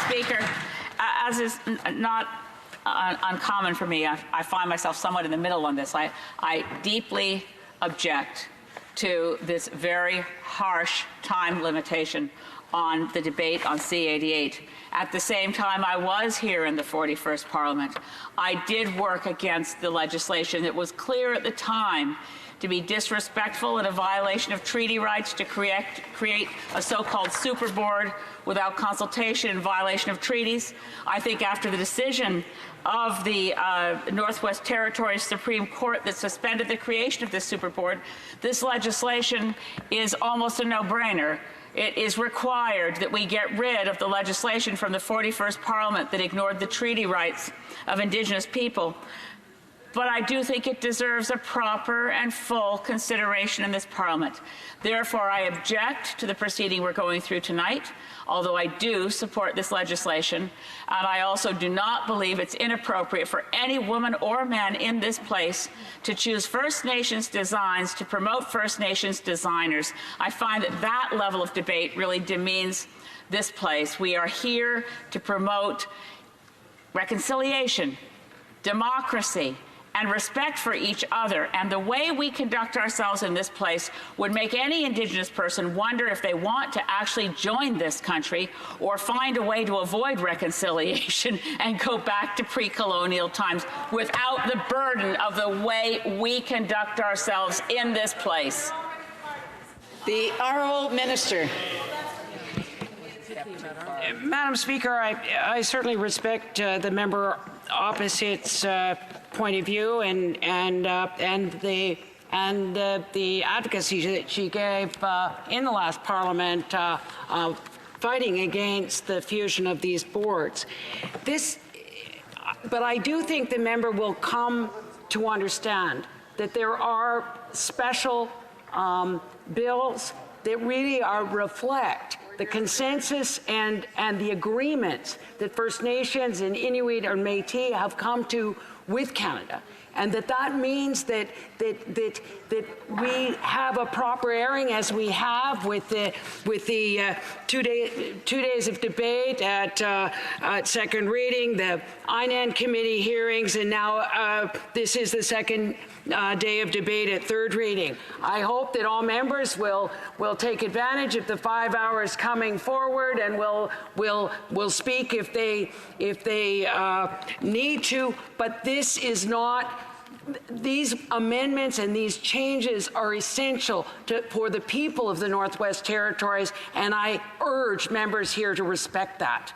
Speaker, as is not uncommon for me, I find myself somewhat in the middle on this. I deeply object to this very harsh time limitation on the debate on C-88. At the same time, I was here in the 41st Parliament. I did work against the legislation that was clear at the time to be disrespectful and a violation of treaty rights to create a so-called super board without consultation in violation of treaties. I think after the decision of the Northwest Territories Supreme Court that suspended the creation of this super board, this legislation is almost a no-brainer. It is required that we get rid of the legislation from the 41st Parliament that ignored the treaty rights of Indigenous people. But I do think it deserves a proper and full consideration in this Parliament. Therefore, I object to the proceeding we're going through tonight, although I do support this legislation. And I also do not believe it's inappropriate for any woman or man in this place to choose First Nations designs to promote First Nations designers. I find that that level of debate really demeans this place. We are here to promote reconciliation, democracy, and respect for each other. And the way we conduct ourselves in this place would make any Indigenous person wonder if they want to actually join this country or find a way to avoid reconciliation and go back to pre-colonial times without the burden of the way we conduct ourselves in this place. The Honourable Minister. Madam Speaker, I certainly respect the member opposite's point of view and the advocacy that she gave in the last Parliament fighting against the fusion of these boards. But I do think the member will come to understand that there are special bills that really reflect the consensus and the agreements that First Nations and Inuit or Métis have come to with Canada, and that means that we have a proper airing as we have with the 2 days of debate at second reading, the INAN committee hearings, and now this is the second day of debate at third reading. I hope that all members will take advantage of the 5 hours coming forward and will speak if they need to. But this is not. These amendments and these changes are essential for the people of the Northwest Territories, and I urge members here to respect that.